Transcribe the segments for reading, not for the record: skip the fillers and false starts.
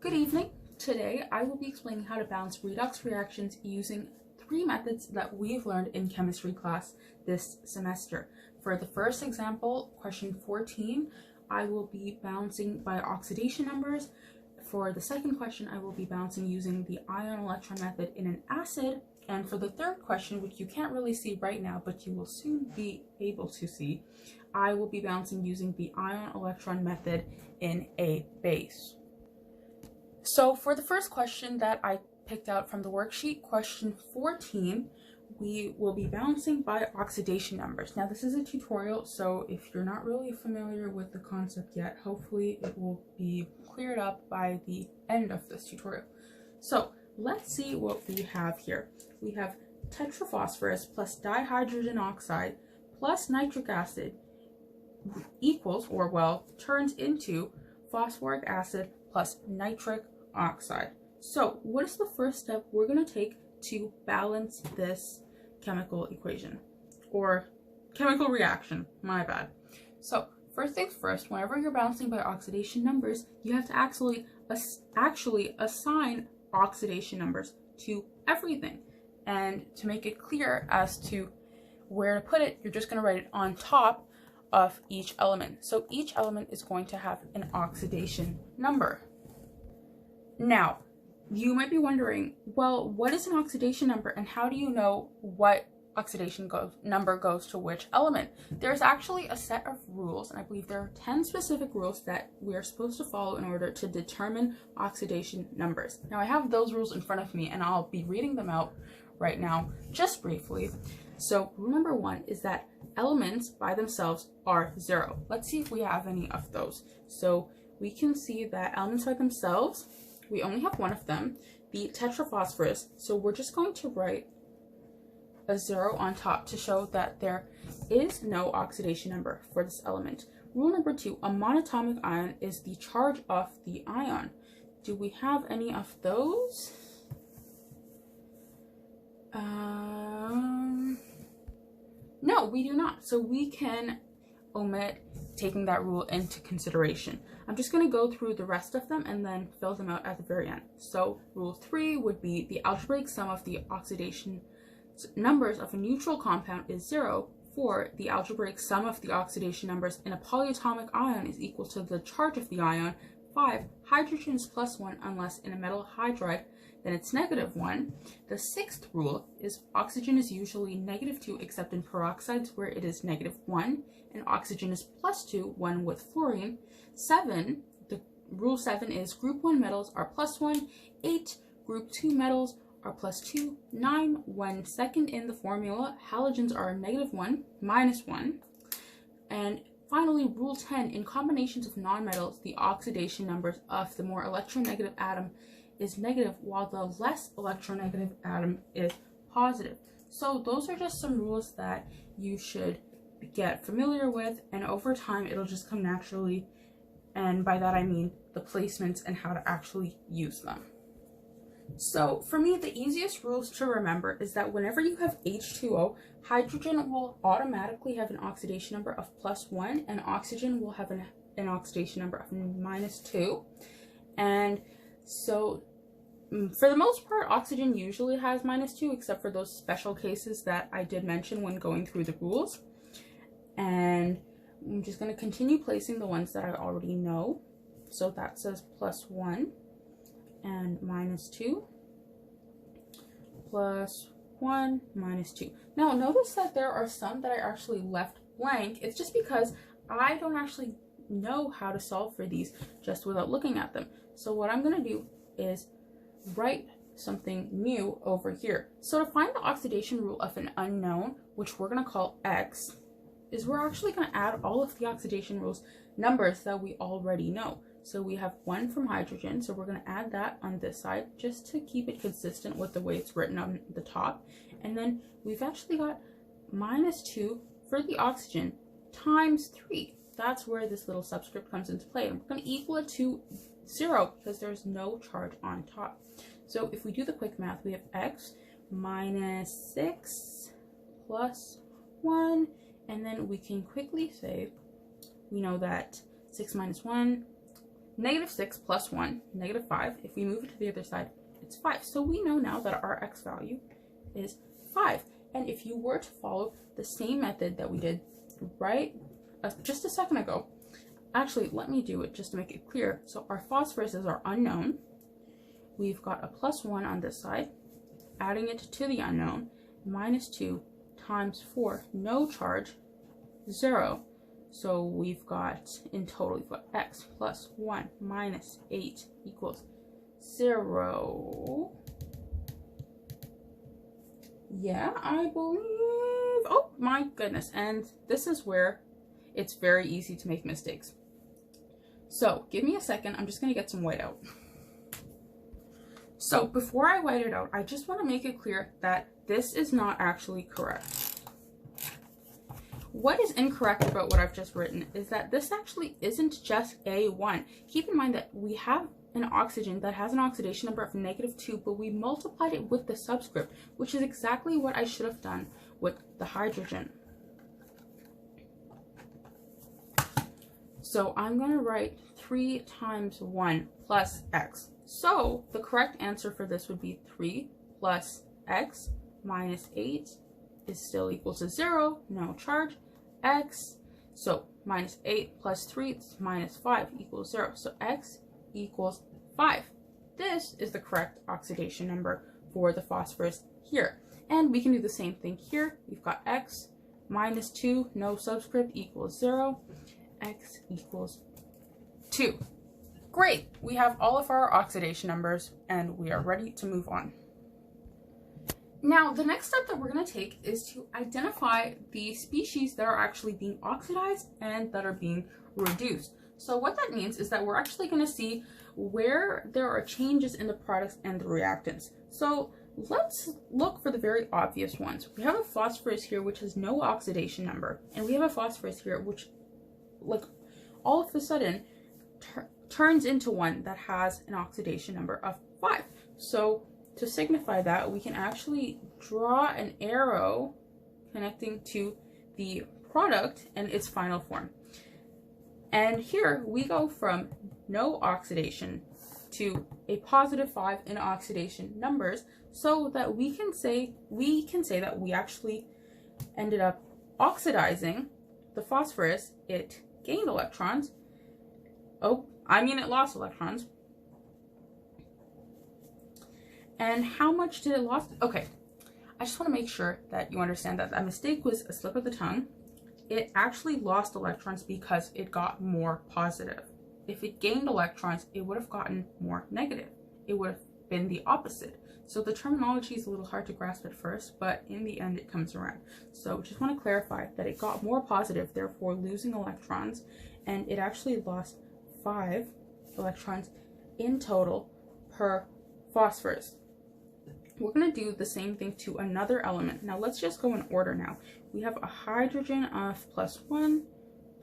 Good evening. Today I will be explaining how to balance redox reactions using 3 methods that we've learned in chemistry class this semester. For the first example, question 14, I will be balancing by oxidation numbers. For the second question, I will be balancing using the ion electron method in an acid. And for the third question, which you can't really see right now, but you will soon be able to see, I will be balancing using the ion electron method in a base. So for the first question that I picked out from the worksheet, question 14, we will be balancing by oxidation numbers. Now this is a tutorial, so if you're not really familiar with the concept yet, hopefully it will be cleared up by the end of this tutorial. So let's see what we have here. We have tetraphosphorus plus dihydrogen oxide plus nitric acid equals, or well, turns into phosphoric acid plus nitric oxide. So what is the first step we're going to take to balance this chemical equation or chemical reaction? My bad. So first things first, whenever you're balancing by oxidation numbers, you have to actually assign oxidation numbers to everything. And to make it clear as to where to put it, you're just going to write it on top of each element. So each element is going to have an oxidation number. Now, you might be wondering, well, what is an oxidation number and how do you know what oxidation number goes to which element? There's actually a set of rules, and I believe there are 10 specific rules that we are supposed to follow in order to determine oxidation numbers. Now, I have those rules in front of me and I'll be reading them out right now, just briefly. So rule number 1 is that elements by themselves are 0. Let's see if we have any of those. So we can see that elements by themselves, we only have one of them, the tetraphosphorus. So we're just going to write a 0 on top to show that there is no oxidation number for this element. Rule number 2, a monatomic ion is the charge of the ion. Do we have any of those? No, we do not. So we can omit taking that rule into consideration. I'm just going to go through the rest of them and then fill them out at the very end. So rule 3 would be the algebraic sum of the oxidation numbers of a neutral compound is 0. 4, the algebraic sum of the oxidation numbers in a polyatomic ion is equal to the charge of the ion. 5, hydrogen is +1 unless in a metal hydride then it's -1. The 6th rule is oxygen is usually -2 except in peroxides where it is -1, and oxygen is +2 when with fluorine. 7, rule 7 is group 1 metals are +1. 8, group 2 metals are +2. 9, when second in the formula, halogens are -1, -1. And finally, rule 10, in combinations of nonmetals, the oxidation numbers of the more electronegative atom is negative while the less electronegative atom is positive. So those are just some rules that you should get familiar with, and over time it'll just come naturally, and by that I mean the placements and how to actually use them. So for me, the easiest rules to remember is that whenever you have H2O, hydrogen will automatically have an oxidation number of +1 and oxygen will have an oxidation number of -2. And so for the most part, oxygen usually has -2, except for those special cases that I did mention when going through the rules. And I'm just going to continue placing the ones that I already know. So that says +1 and -2, +1, -2. Now notice that there are some that I actually left blank. It's just because I don't actually know how to solve for these just without looking at them. So what I'm going to do is write something new over here. So to find the oxidation rule of an unknown, which we're going to call X, is we're actually going to add all of the oxidation rules numbers that we already know. So we have 1 from hydrogen, so we're going to add that on this side just to keep it consistent with the way it's written on the top. And then we've actually got -2 for the oxygen times 3. That's where this little subscript comes into play. And we're going to equal it to 0 because there's no charge on top. So if we do the quick math, we have X -6 +1, and then we can quickly say, we know that 6 - 1 -6 plus 1, -5. If we move it to the other side, it's 5. So we know now that our x value is 5. And if you were to follow the same method that we did right just a second ago, actually, let me do it just to make it clear. So our phosphorus is our unknown. We've got a +1 on this side, adding it to the unknown, -2 times 4, no charge, 0. So we've got, in total, we've got x plus 1 minus 8 equals 0. Yeah, I believe. Oh my goodness. And this is where it's very easy to make mistakes. So give me a second. I'm just going to get some white out. So before I white it out, I just want to make it clear that this is not actually correct. What is incorrect about what I've just written is that this actually isn't just A1. Keep in mind that we have an oxygen that has an oxidation number of -2, but we multiplied it with the subscript, which is exactly what I should have done with the hydrogen. So I'm going to write 3 times 1 plus x. So the correct answer for this would be 3 plus x minus 8 is still equal to 0, no charge, x. So minus 8 plus 3 minus 5 equals 0. So x equals 5. This is the correct oxidation number for the phosphorus here. And we can do the same thing here. We've got x minus 2, no subscript, equals 0. X equals 2. Great! We have all of our oxidation numbers and we are ready to move on. Now, the next step that we're going to take is to identify the species that are actually being oxidized and that are being reduced. So what that means is that we're actually going to see where there are changes in the products and the reactants. So let's look for the very obvious ones. We have a phosphorus here which has no oxidation number, and we have a phosphorus here which, like, all of a sudden turns into one that has an oxidation number of 5. So to signify that, we can actually draw an arrow connecting to the product and its final form. And here we go from no oxidation to a +5 in oxidation numbers, so that we can say that we actually ended up oxidizing the phosphorus. It gained electrons. It lost electrons. And how much did it lose? Okay, I just want to make sure that you understand that that mistake was a slip of the tongue. It actually lost electrons because it got more positive. If it gained electrons, it would have gotten more negative. It would have been the opposite. So the terminology is a little hard to grasp at first, but in the end it comes around. So just want to clarify that it got more positive, therefore losing electrons, and it actually lost 5 electrons in total per phosphorus. We're going to do the same thing to another element. Now let's just go in order now. We have a hydrogen of +1,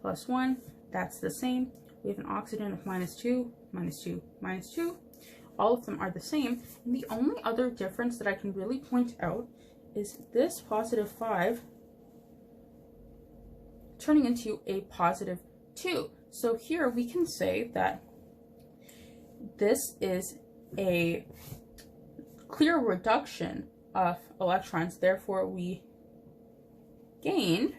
+1, that's the same. We have an oxygen of -2, -2, -2. All of them are the same. And the only other difference that I can really point out is this +5 turning into a +2. So here we can say that this is a clear reduction of electrons, therefore we gained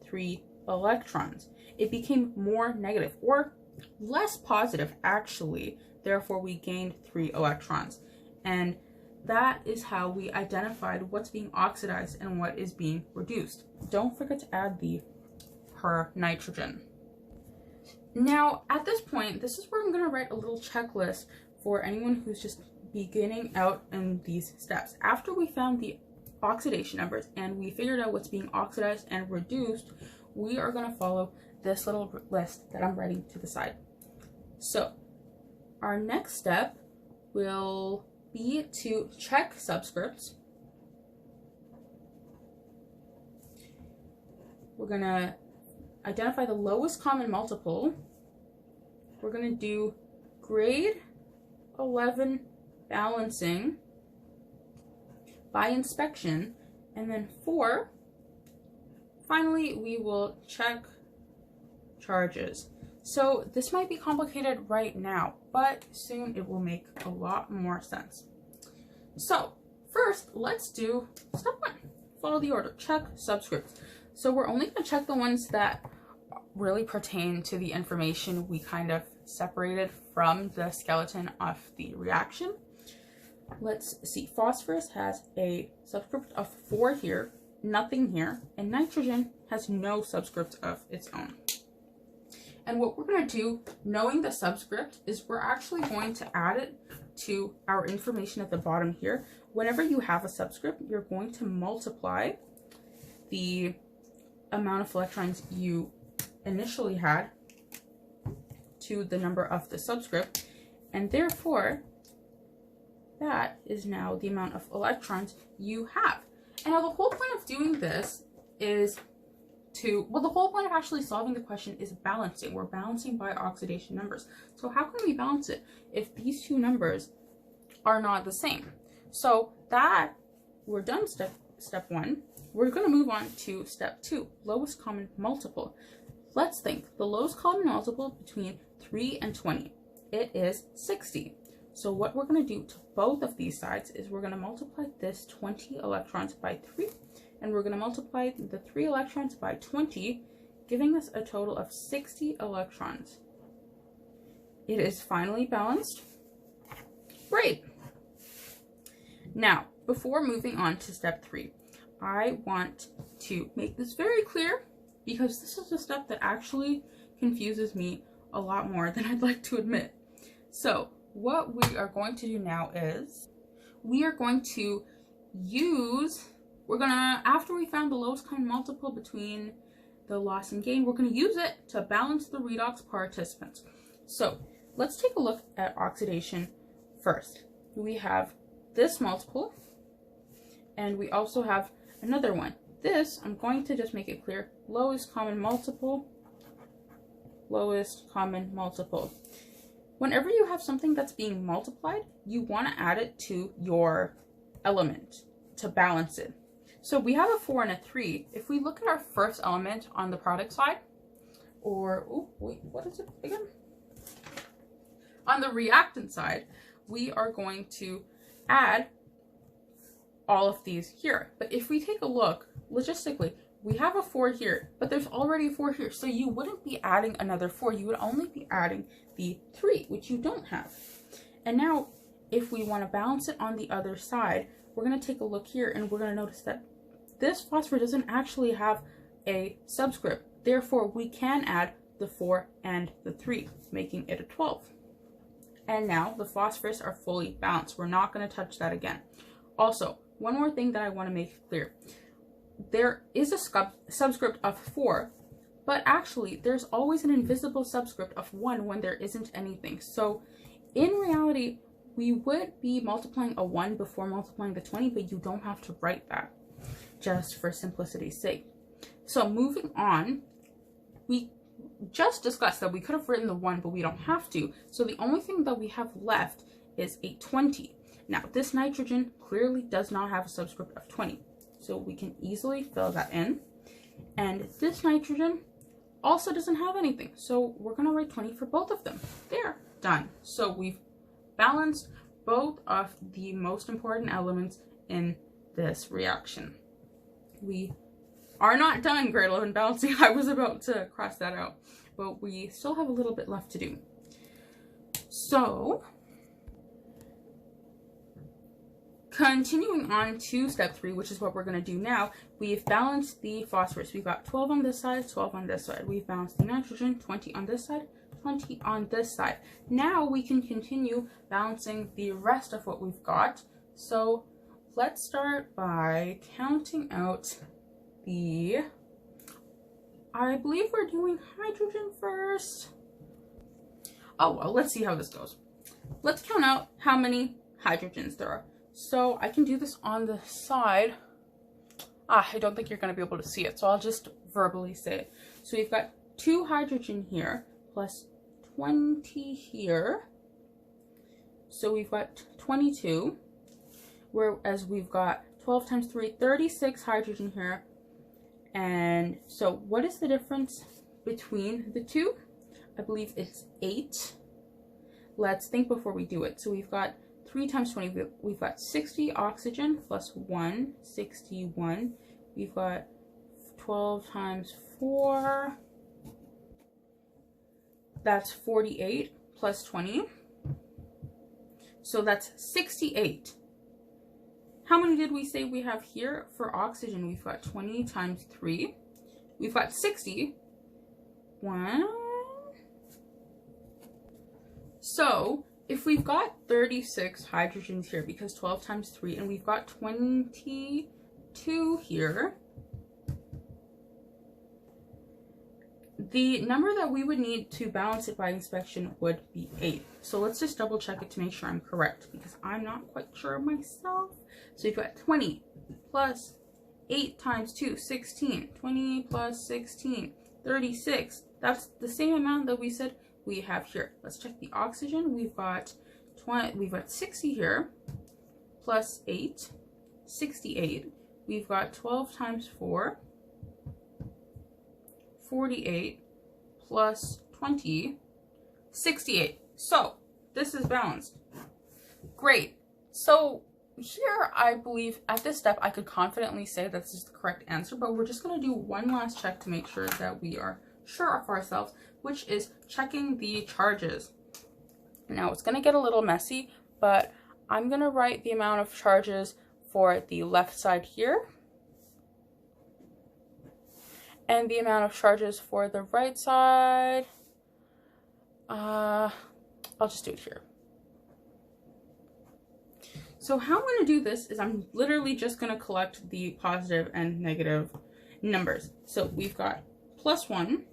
3 electrons. It became more negative, or less positive actually, therefore we gained 3 electrons. And that is how we identified what's being oxidized and what is being reduced. Don't forget to add the per nitrogen. Now at this point, this is where I'm going to write a little checklist for anyone who's just beginning out in these steps. After we found the oxidation numbers and we figured out what's being oxidized and reduced, we are going to follow this little list that I'm writing to the side. So our next step will be to check subscripts. We're going to identify the lowest common multiple. We're going to do grade 11 balancing by inspection, and then 4, finally we will check charges. So this might be complicated right now, but soon it will make a lot more sense. So first, let's do step 1. Follow the order. Check subscripts. So we're only going to check the ones that really pertain to the information we kind of separated from the skeleton of the reaction. Let's see. Phosphorus has a subscript of 4 here, nothing here, and nitrogen has no subscript of its own. And what we're going to do, knowing the subscript, is we're actually going to add it to our information at the bottom here. Whenever you have a subscript, you're going to multiply the amount of electrons you initially had to the number of the subscript, and therefore that is now the amount of electrons you have. And now the whole point of doing this is the whole point of actually solving the question is balancing. We're balancing by oxidation numbers. So how can we balance it if these two numbers are not the same? So that we're done step 1. We're going to move on to step 2, lowest common multiple. Let's think. The lowest common multiple between 3 and 20. It is 60. So what we're going to do to both of these sides is we're going to multiply this 20 electrons by 3, and we're going to multiply the 3 electrons by 20, giving us a total of 60 electrons. It is finally balanced. Great. Now, before moving on to step 3, I want to make this very clear, because this is a step that actually confuses me a lot more than I'd like to admit. So what we are going to do now is we are going to after we found the lowest common multiple between the loss and gain, we're going to use it to balance the redox participants. So let's take a look at oxidation first. We have this multiple, and we also have another one. This, I'm going to just make it clear, lowest common multiple, lowest common multiple. Whenever you have something that's being multiplied, you want to add it to your element to balance it. So we have a 4 and a 3. If we look at our first element on the product side, or, oh, wait, what is it again? On the reactant side, we are going to add all of these here. But if we take a look, logistically, we have a 4 here, but there's already a 4 here. So you wouldn't be adding another 4. You would only be adding the 3, which you don't have. And now, if we want to balance it on the other side, we're going to take a look here, and we're going to notice that this phosphorus doesn't actually have a subscript. Therefore, we can add the 4 and the 3, making it a 12. And now the phosphorus are fully balanced. We're not going to touch that again. Also, one more thing that I want to make clear. There is a subscript of 4, but actually there's always an invisible subscript of 1 when there isn't anything. So in reality, we would be multiplying a 1 before multiplying the 20, but you don't have to write that, just for simplicity's sake. So moving on, we just discussed that we could have written the 1, but we don't have to. So the only thing that we have left is a 20. Now, this nitrogen clearly does not have a subscript of 20, so we can easily fill that in. And this nitrogen also doesn't have anything, so we're going to write 20 for both of them. There, done. So we've balanced both of the most important elements in this reaction. We are not done grade 11 balancing. I was about to cross that out, but we still have a little bit left to do. So continuing on to step 3, which is what we're going to do now, we've balanced the phosphorus. We've got 12 on this side, 12 on this side. We've balanced the nitrogen, 20 on this side, 20 on this side. Now we can continue balancing the rest of what we've got. So let's start by counting out the, I believe we're doing hydrogen first. Oh, well, let's see how this goes. Let's count out how many hydrogens there are. So I can do this on the side. I don't think you're going to be able to see it, so I'll just verbally say it. So we've got 2 hydrogen here plus 20 here. So we've got 22, whereas we've got 12 times 3, 36 hydrogen here. And so what is the difference between the two? I believe it's 8. Let's think before we do it. So we've got 3 times 20, we've got 60 oxygen plus 1, 61. We've got 12 times 4, that's 48 plus 20. So that's 68. How many did we say we have here for oxygen? We've got 20 times 3. We've got 60. 1. So if we've got 36 hydrogens here, because 12 times 3, and we've got 22 here, the number that we would need to balance it by inspection would be 8. So let's just double check it to make sure I'm correct, because I'm not quite sure myself. So you've got 20 plus 8 times 2, 16. 20 plus 16, 36. That's the same amount that we said we have here. Let's check the oxygen. We've got 60 here plus 8, 68. We've got 12 times 4, 48 plus 20, 68. So this is balanced. Great. So here, I believe at this step, I could confidently say that this is the correct answer, but we're just going to do one last check to make sure that we are sure of ourselves, which is checking the charges. Now it's going to get a little messy, but I'm going to write the amount of charges for the left side here, and the amount of charges for the right side, I'll just do it here. So how I'm going to do this is I'm literally just going to collect the positive and negative numbers. So we've got +1,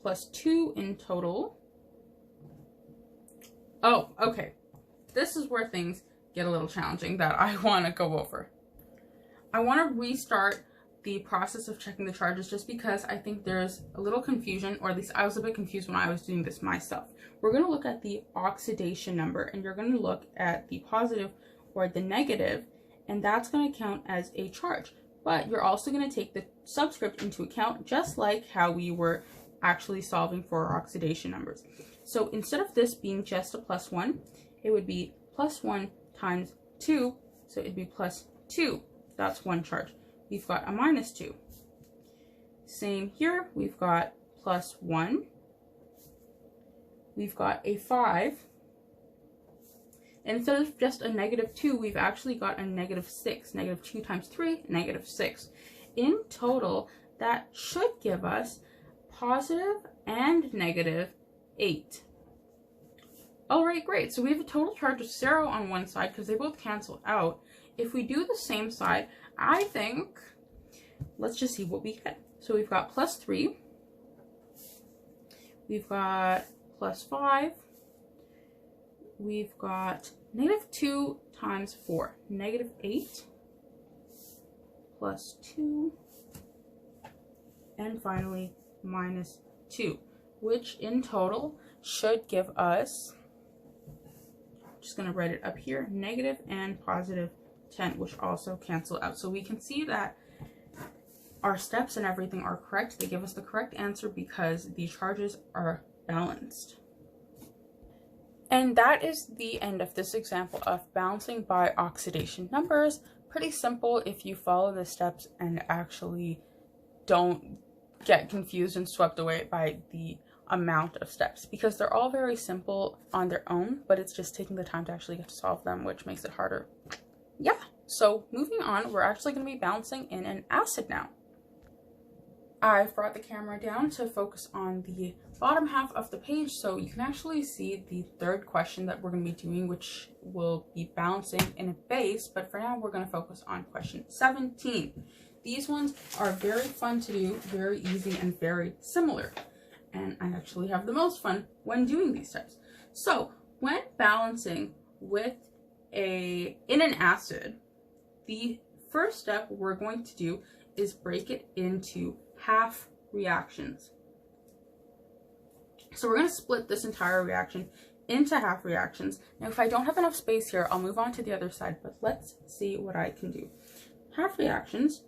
+2 in total. Oh, okay. This is where things get a little challenging that I want to go over. I want to restart the process of checking the charges just because I think there's a little confusion, or at least I was a bit confused when I was doing this myself. We're going to look at the oxidation number, and you're going to look at the positive or the negative, and that's going to count as a charge. But you're also going to take the subscript into account, just like how we were actually solving for our oxidation numbers. So instead of this being just a +1, it would be +1 times 2, so it'd be +2. That's one charge. We've got a -2. Same here, we've got +1. We've got a 5. And instead of just a -2, we've actually got a -6. -2 times 3, -6. In total, that should give us positive and -8. All right, great. So we have a total charge of 0 on one side because they both cancel out. If we do the same side, I think, let's just see what we get. So we've got +3. We've got +5. We've got -2 times 4, -8, +2, and finally -2, which in total should give us, just going to write it up here, negative and positive 10, which also cancel out. So we can see that our steps and everything are correct. They give us the correct answer because the charges are balanced. And that is the end of this example of balancing by oxidation numbers. Pretty simple if you follow the steps and actually don't get confused and swept away by the amount of steps, because they're all very simple on their own, but it's just taking the time to actually get to solve them, which makes it harder. Yeah, so moving on, we're actually going to be balancing in an acid now. I've brought the camera down to focus on the bottom half of the page so you can actually see the third question that we're going to be doing, which will be balancing in a base, but for now we're going to focus on question 17. These ones are very fun to do, very easy, and very similar. And I actually have the most fun when doing these steps. So when balancing with in an acid, the first step we're going to do is break it into half reactions. So we're going to split this entire reaction into half reactions. Now if I don't have enough space here, I'll move on to the other side, but let's see what I can do. Half reactions.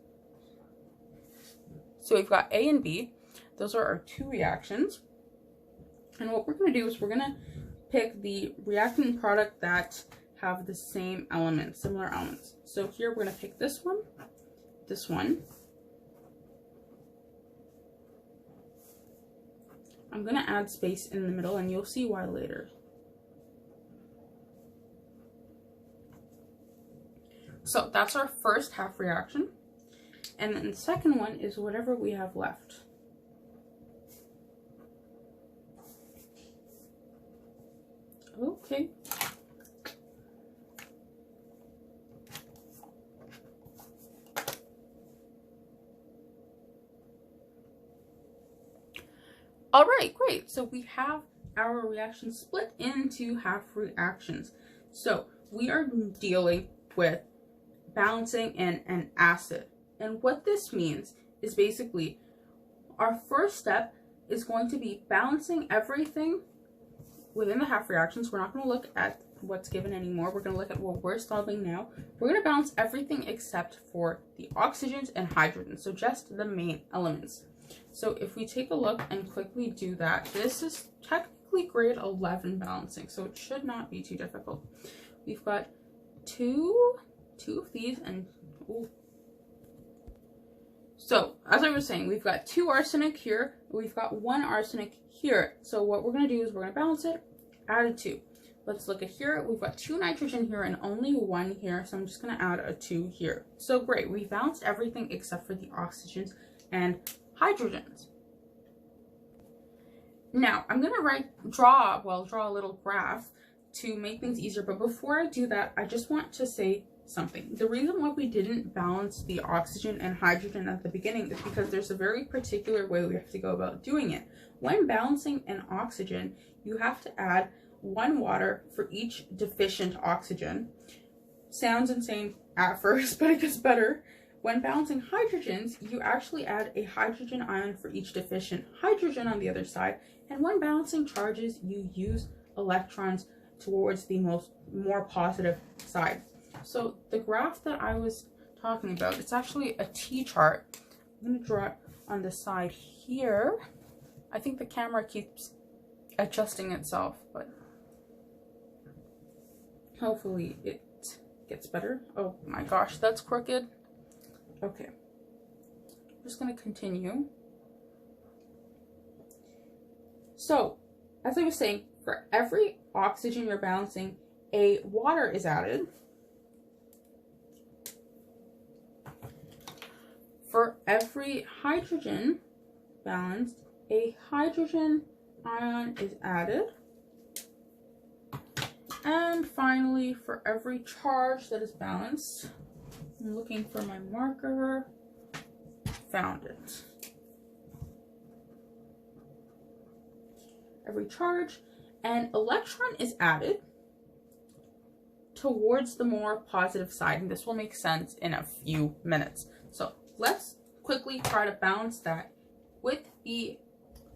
So we've got A and B. Those are our two reactions. And what we're going to do is we're going to pick the reactant product that have the same elements, similar elements. So here we're going to pick this one. I'm going to add space in the middle, and you'll see why later. So that's our first half reaction. And then the second one is whatever we have left. Okay. All right, great. So we have our reaction split into half reactions. So we are dealing with balancing in an acid. And what this means is basically our first step is going to be balancing everything within the half reactions. We're not going to look at what's given anymore. We're going to look at what we're solving now. We're going to balance everything except for the oxygens and hydrogens, so just the main elements. So if we take a look and quickly do that, this is technically grade 11 balancing, so it should not be too difficult. We've got two of these, and ooh. So as I was saying, we've got 2 arsenic here, we've got 1 arsenic here. So what we're going to do is we're going to balance it, add a 2. Let's look at here. We've got 2 nitrogen here and only 1 here, so I'm just going to add a 2 here. So great, we balanced everything except for the oxygens and hydrogens. Now I'm going to draw a little graph to make things easier, but before I do that, I just want to say something. The reason why we didn't balance the oxygen and hydrogen at the beginning is because there's a very particular way we have to go about doing it. When balancing an oxygen, you have to add 1 water for each deficient oxygen. Sounds insane at first, but it gets better. When balancing hydrogens, you actually add a hydrogen ion for each deficient hydrogen on the other side. And when balancing charges, you use electrons towards the more positive side. So the graph that I was talking about, it's actually a T-chart. I'm going to draw it on the side here. I think the camera keeps adjusting itself, but hopefully it gets better. Oh my gosh, that's crooked. Okay, I'm just going to continue. So, as I was saying, for every oxygen you're balancing, a water is added. For every hydrogen balanced, a hydrogen ion is added. And finally, for every charge that is balanced, I'm looking for my marker, found it. Every charge, an electron is added towards the more positive side, and this will make sense in a few minutes. So let's quickly try to balance that with the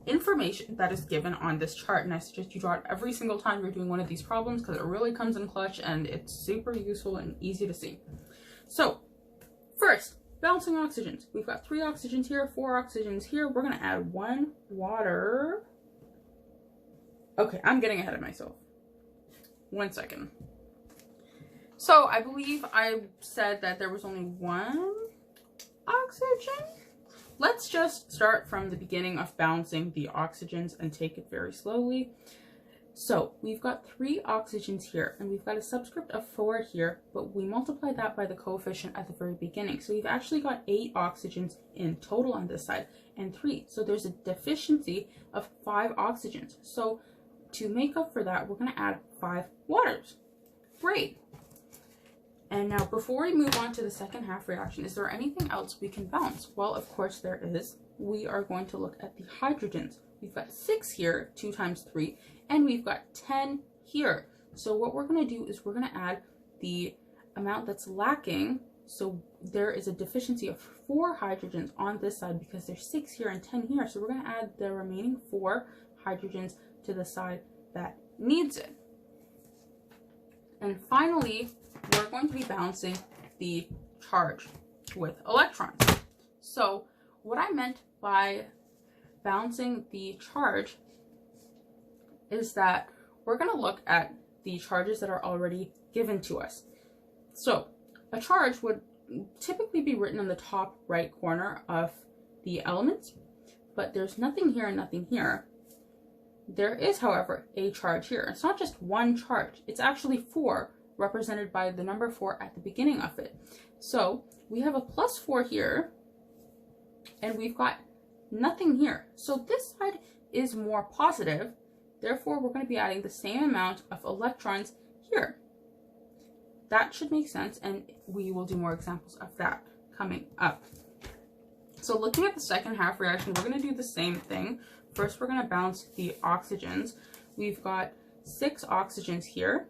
information that is given on this chart, and I suggest you draw it every single time you're doing one of these problems because it really comes in clutch and it's super useful and easy to see. So first, balancing oxygens. We've got 3 oxygens here, 4 oxygens here. We're going to add 1 water. Okay, I'm getting ahead of myself. 1 second. So I believe I said that there was only 1 oxygen. Let's just start from the beginning of balancing the oxygens and take it very slowly. So we've got 3 oxygens here, and we've got a subscript of 4 here, but we multiply that by the coefficient at the very beginning. So we've actually got 8 oxygens in total on this side and 3. So there's a deficiency of 5 oxygens. So to make up for that, we're going to add 5 waters. Great. And now before we move on to the second half reaction, is there anything else we can balance? Well, of course there is. We are going to look at the hydrogens. We've got 6 here, 2 times 3, and we've got 10 here. So what we're going to do is we're going to add the amount that's lacking. So there is a deficiency of 4 hydrogens on this side because there's 6 here and 10 here. So we're going to add the remaining 4 hydrogens to the side that needs it. And finally, we're going to be balancing the charge with electrons. So what I meant by balancing the charge is that we're going to look at the charges that are already given to us. So a charge would typically be written in the top right corner of the elements, but there's nothing here and nothing here. There is, however, a charge here. It's not just one charge. It's actually 4, represented by the number 4 at the beginning of it. So we have a +4 here, and we've got nothing here. So this side is more positive. Therefore, we're going to be adding the same amount of electrons here. That should make sense, and we will do more examples of that coming up. So looking at the second half reaction, we're going to do the same thing. First, we're going to balance the oxygens. We've got 6 oxygens here,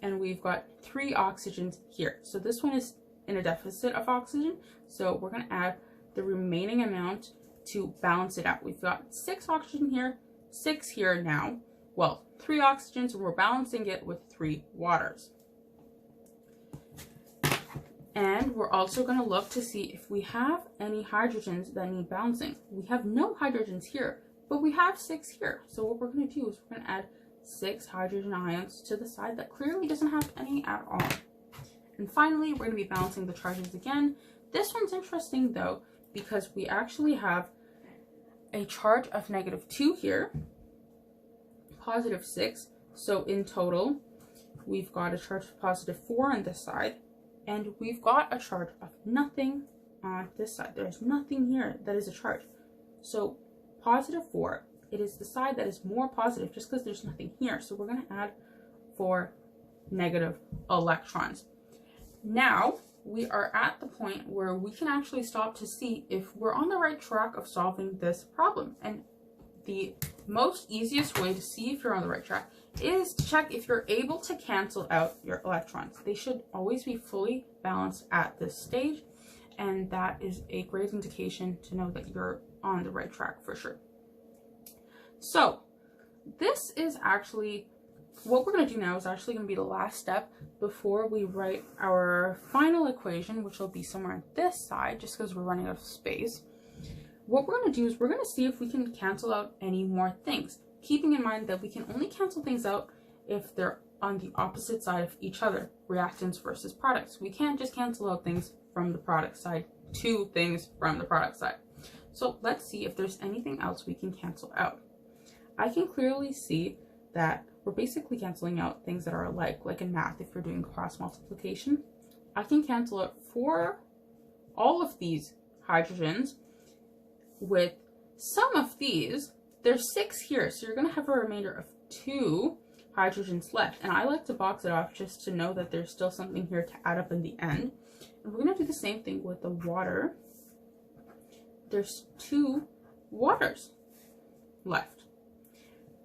and we've got 3 oxygens here. So this one is in a deficit of oxygen, so we're going to add the remaining amount to balance it out. We've got 6 oxygen here, 6 here now. Well, 3 oxygens, and we're balancing it with 3 waters. And we're also going to look to see if we have any hydrogens that need balancing. We have no hydrogens here, but we have 6 here. So what we're going to do is we're going to add 6 hydrogen ions to the side that clearly doesn't have any at all. And finally, we're going to be balancing the charges again. This one's interesting though, because we actually have a charge of -2 here, +6. So in total, we've got a charge of +4 on this side. And we've got a charge of nothing on this side. There's nothing here that is a charge. So +4, it is the side that is more positive just because there's nothing here. So we're going to add 4 negative electrons. Now we are at the point where we can actually stop to see if we're on the right track of solving this problem. And the most easiest way to see if you're on the right track is to check if you're able to cancel out your electrons. They should always be fully balanced at this stage, and that is a great indication to know that you're on the right track for sure. So this is actually what we're going to do now, is actually going to be the last step before we write our final equation, which will be somewhere on this side just because we're running out of space. What we're going to do is we're going to see if we can cancel out any more things, keeping in mind that we can only cancel things out if they're on the opposite side of each other, reactants versus products. We can't just cancel out things from the product side to things from the product side. So let's see if there's anything else we can cancel out. I can clearly see that we're basically canceling out things that are alike, like in math, if you're doing cross multiplication. I can cancel out for all of these hydrogens with some of these. There's 6 here, so you're going to have a remainder of 2 hydrogens left. And I like to box it off just to know that there's still something here to add up in the end. And we're going to do the same thing with the water. There's 2 waters left.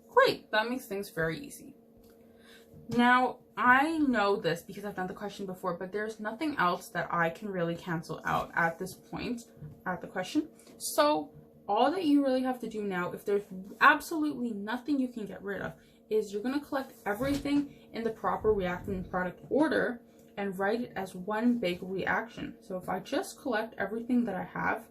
Great, that makes things very easy. Now, I know this because I've done the question before, but there's nothing else that I can really cancel out at this point at the question. So all that you really have to do now, if there's absolutely nothing you can get rid of, is you're going to collect everything in the proper reactant and product order and write it as one big reaction. So if I just collect everything that I have,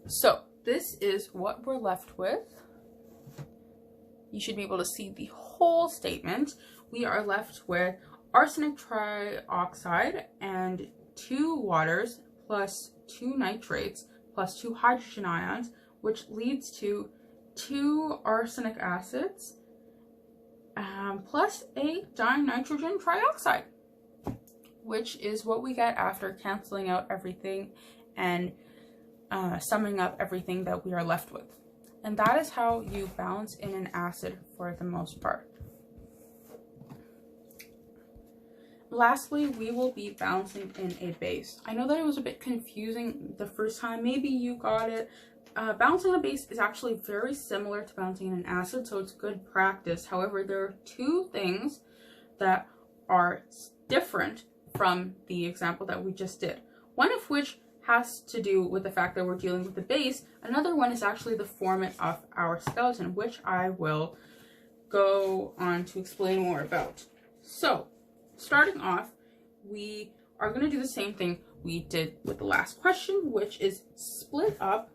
so this is what we're left with. You should be able to see the whole statement. We are left with arsenic trioxide and 2 waters plus 2 nitrates plus 2 hydrogen ions, which leads to 2 arsenic acids plus a dinitrogen trioxide, which is what we get after canceling out everything and summing up everything that we are left with. And that is how you balance in an acid for the most part. Lastly, we will be balancing in a base. I know that it was a bit confusing the first time. Maybe you got it. Balancing in a base is actually very similar to balancing in an acid, so it's good practice. However, there are 2 things that are different from the example that we just did. One of which has to do with the fact that we're dealing with the base. Another one is actually the format of our skeleton, which I will go on to explain more about. So, starting off, we are going to do the same thing we did with the last question, which is split up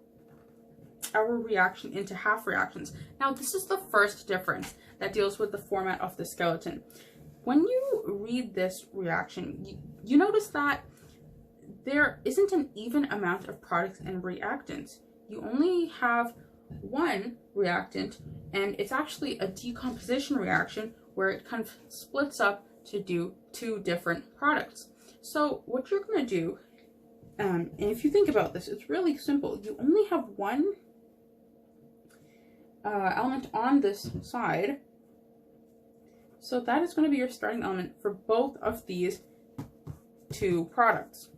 our reaction into half reactions. Now, this is the first difference that deals with the format of the skeleton. When you read this reaction, you notice that there isn't an even amount of products and reactants. You only have one reactant, and it's actually a decomposition reaction where it kind of splits up to do two different products. So what you're going to do, and if you think about this, it's really simple. You only have one element on this side, so that is going to be your starting element for both of these two products.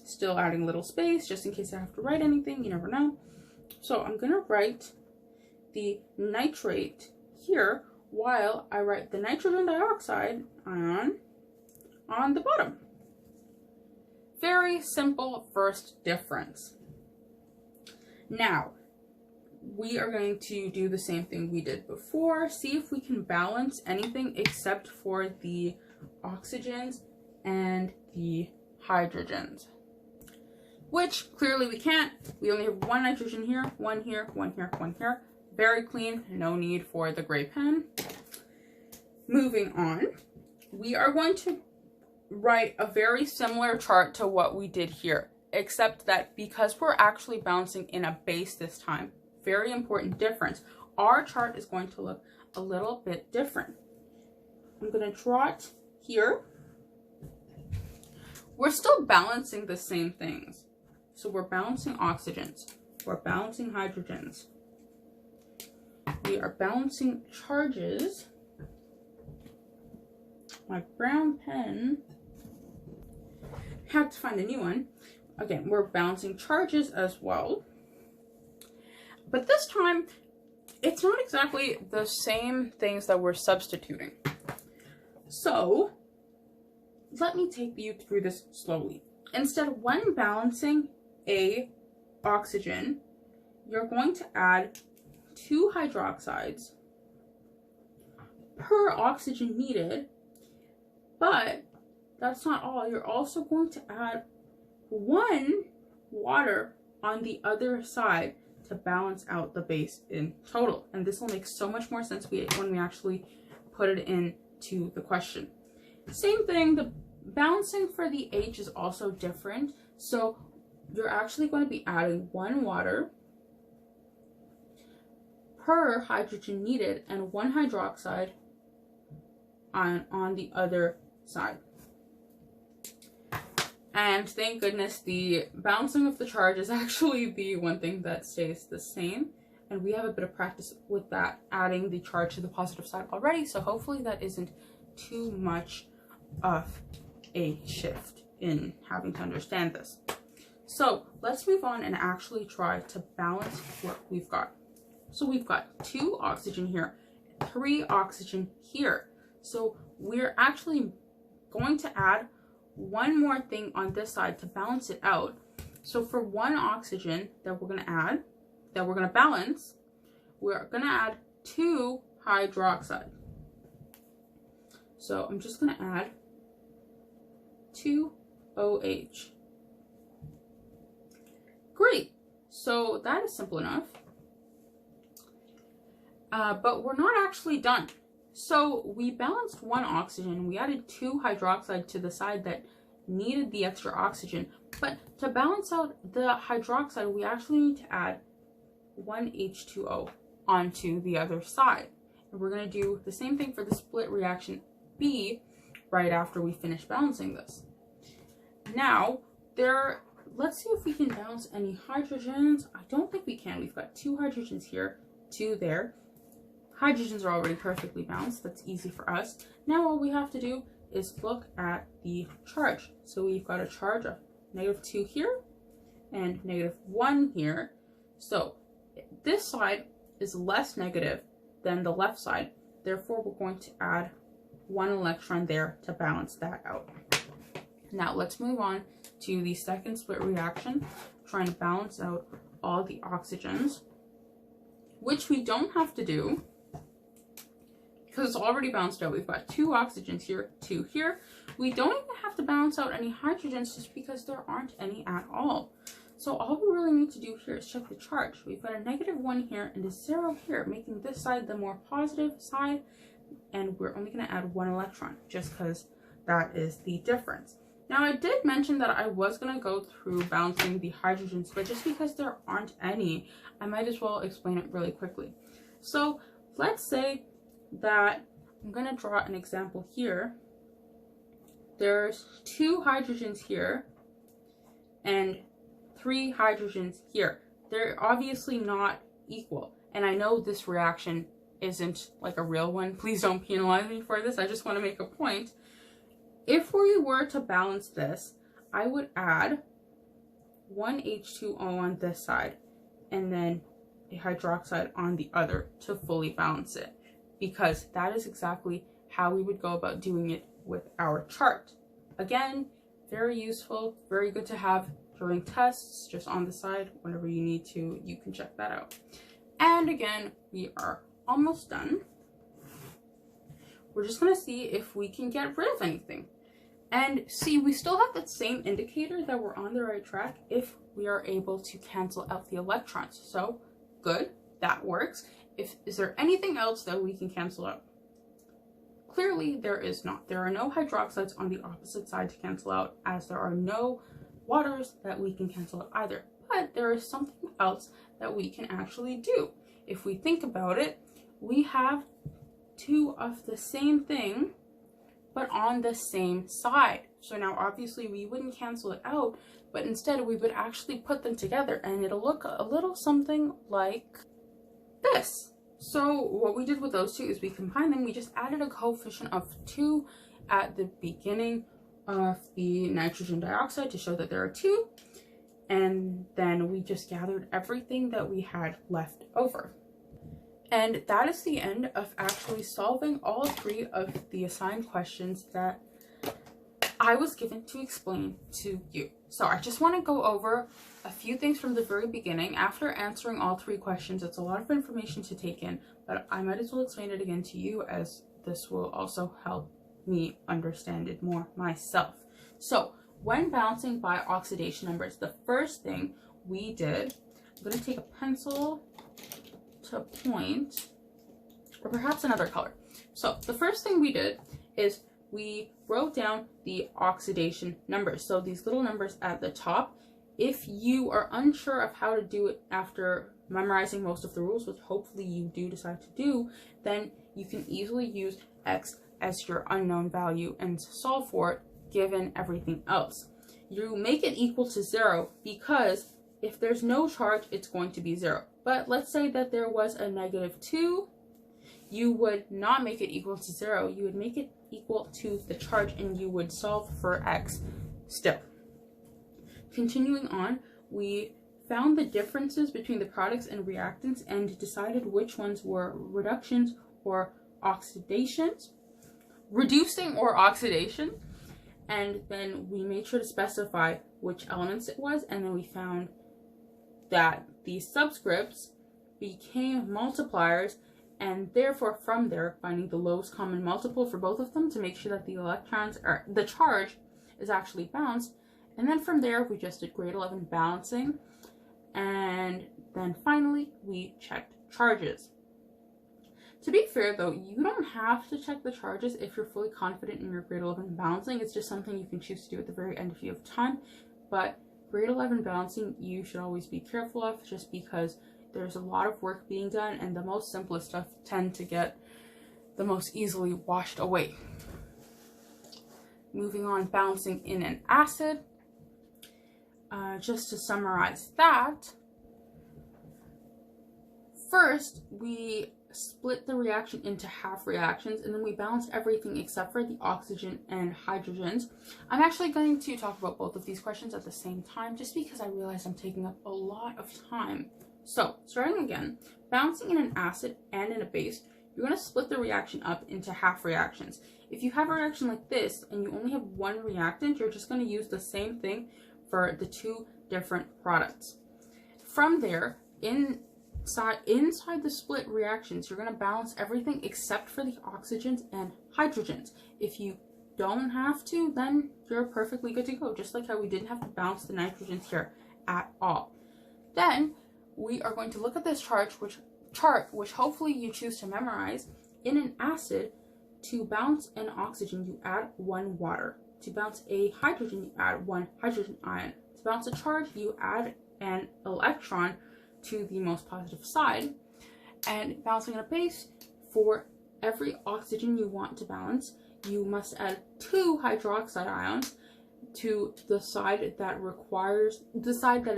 Still adding a little space just in case I have to write anything, you never know. So I'm going to write the nitrate here while I write the nitrogen dioxide ion on the bottom. Very simple first difference. Now, we are going to do the same thing we did before. See if we can balance anything except for the oxygens and the hydrogens. Which, clearly we can't. We only have one nitrogen here, one here, one here, one here. Very clean, no need for the gray pen. Moving on, we are going to write a very similar chart to what we did here, except that because we're actually balancing in a base this time, very important difference, our chart is going to look a little bit different. I'm going to draw it here. We're still balancing the same things. So we're balancing oxygens, we're balancing hydrogens, we are balancing charges. My brown pen, had to find a new one. Again, we're balancing charges as well. But this time, it's not exactly the same things that we're substituting. So, let me take you through this slowly. Instead, when balancing a oxygen, you're going to add 2 hydroxides per oxygen needed, but that's not all. You're also going to add 1 water on the other side to balance out the base in total. And this will make so much more sense when we actually put it into the question. Same thing, the balancing for the H is also different. So you're actually going to be adding 1 water per hydrogen needed and 1 hydroxide on the other side. And thank goodness the balancing of the charge is actually the one thing that stays the same. And we have a bit of practice with that, adding the charge to the positive side already. So hopefully that isn't too much of a shift in having to understand this. So let's move on and actually try to balance what we've got. So we've got 2 oxygen here, 3 oxygen here. So we're actually going to add 1 more thing on this side to balance it out. So for 1 oxygen that we're going to add, that we're going to balance, we're going to add 2 hydroxide. So I'm just going to add 2 OH. Great. So that is simple enough. But we're not actually done. So we balanced 1 oxygen, we added 2 hydroxide to the side that needed the extra oxygen. But to balance out the hydroxide, we actually need to add 1 H2O onto the other side. And we're going to do the same thing for the split reaction B right after we finish balancing this. Now, let's see if we can balance any hydrogens. I don't think we can. We've got 2 hydrogens here, 2 there. Hydrogens are already perfectly balanced. That's easy for us. Now all we have to do is look at the charge. So we've got a charge of -2 here and -1 here. So this side is less negative than the left side. Therefore, we're going to add 1 electron there to balance that out. Now let's move on to the second split reaction, trying to balance out all the oxygens, which we don't have to do because it's already balanced out. We've got 2 oxygens here, 2 here. We don't even have to balance out any hydrogens just because there aren't any at all. So all we really need to do here is check the charge. We've got a -1 here and a 0 here, making this side the more positive side, and we're only going to add 1 electron just because that is the difference. Now, I did mention that I was going to go through balancing the hydrogens, but just because there aren't any, I might as well explain it really quickly. So let's say that I'm going to draw an example here. There's 2 hydrogens here and 3 hydrogens here. They're obviously not equal. And I know this reaction isn't like a real one. Please don't penalize me for this. I just want to make a point. If we were to balance this, I would add 1 H2O on this side and then a hydroxide on the other to fully balance it, because that is exactly how we would go about doing it with our chart. Again, very useful, very good to have during tests, just on the side. Whenever you need to, you can check that out. And again, we are almost done. We're just going to see if we can get rid of anything. And see, we still have that same indicator that we're on the right track if we are able to cancel out the electrons. So, good, that works. Is there anything else that we can cancel out? Clearly, there is not. There are no hydroxides on the opposite side to cancel out, as there are no waters that we can cancel out either. But there is something else that we can actually do. If we think about it, we have 2 of the same thing, but on the same side. So now obviously we wouldn't cancel it out, but instead we would actually put them together, and it'll look a little something like this. So what we did with those 2 is we combined them. We just added a coefficient of 2 at the beginning of the nitrogen dioxide to show that there are 2. And then we just gathered everything that we had left over. And that is the end of actually solving all 3 of the assigned questions that I was given to explain to you. So I just want to go over a few things from the very beginning. After answering all 3 questions, it's a lot of information to take in, but I might as well explain it again to you, as this will also help me understand it more myself. So when balancing by oxidation numbers, the first thing we did, I'm going to take a pencil to point, or perhaps another color. So the first thing we did is we wrote down the oxidation numbers. So these little numbers at the top. If you are unsure of how to do it after memorizing most of the rules, which hopefully you do decide to do, then you can easily use X as your unknown value and solve for it given everything else. You make it equal to 0 because if there's no charge, it's going to be 0. But let's say that there was a -2, you would not make it equal to 0. You would make it equal to the charge, and you would solve for X still. Continuing on, we found the differences between the products and reactants and decided which ones were reductions or oxidations, reducing or oxidation. And then we made sure to specify which elements it was, and then we found that the subscripts became multipliers, and therefore from there finding the lowest common multiple for both of them to make sure that the electrons, or the charge, is actually balanced. And then from there we just did grade 11 balancing, and then finally we checked charges. To be fair though, you don't have to check the charges if you're fully confident in your grade 11 balancing. It's just something you can choose to do at the very end if you have time. But grade 11 balancing you should always be careful of, just because there's a lot of work being done, and the most simplest stuff tend to get the most easily washed away. Moving on, balancing in an acid. Just to summarize that, first we split the reaction into half reactions, and then we balanced everything except for the oxygen and hydrogens. I'm actually going to talk about both of these questions at the same time, just because I realize I'm taking up a lot of time. So, starting again, balancing in an acid and in a base, you're going to split the reaction up into half reactions. If you have a reaction like this and you only have one reactant, you're just going to use the same thing for the two different products. From there, inside the split reactions, you're going to balance everything except for the oxygens and hydrogens. If you don't have to, then you're perfectly good to go, just like how we didn't have to balance the nitrogens here at all. Then we are going to look at this chart, which hopefully you choose to memorize. In an acid, to balance an oxygen, you add 1 water. To balance a hydrogen, you add 1 hydrogen ion. To balance a charge, you add an electron to the most positive side. And balancing a base, for every oxygen you want to balance, you must add 2 hydroxide ions to the side that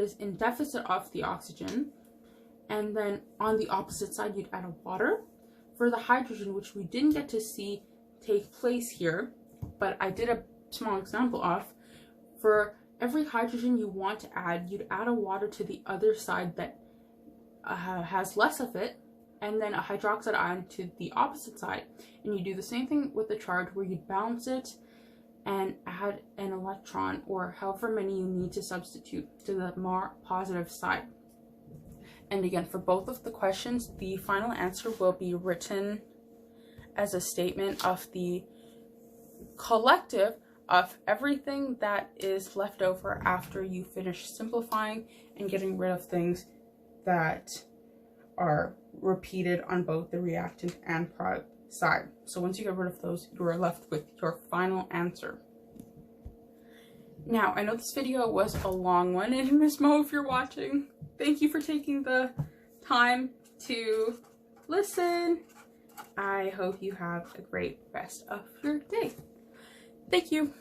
is in deficit of the oxygen. And then on the opposite side, you'd add a water. For the hydrogen, which we didn't get to see take place here, but I did a small example of, for every hydrogen you want to add, you'd add a water to the other side that has less of it, and then a hydroxide ion to the opposite side. And you do the same thing with the charge, where you balance it and add an electron, or however many you need to substitute, to the more positive side. And again, for both of the questions, the final answer will be written as a statement of the collective of everything that is left over after you finish simplifying and getting rid of things that are repeated on both the reactant and product side. So once you get rid of those, you are left with your final answer. Now, I know this video was a long one, and Miss Mo, if you're watching, thank you for taking the time to listen. I hope you have a great rest of your day. Thank you.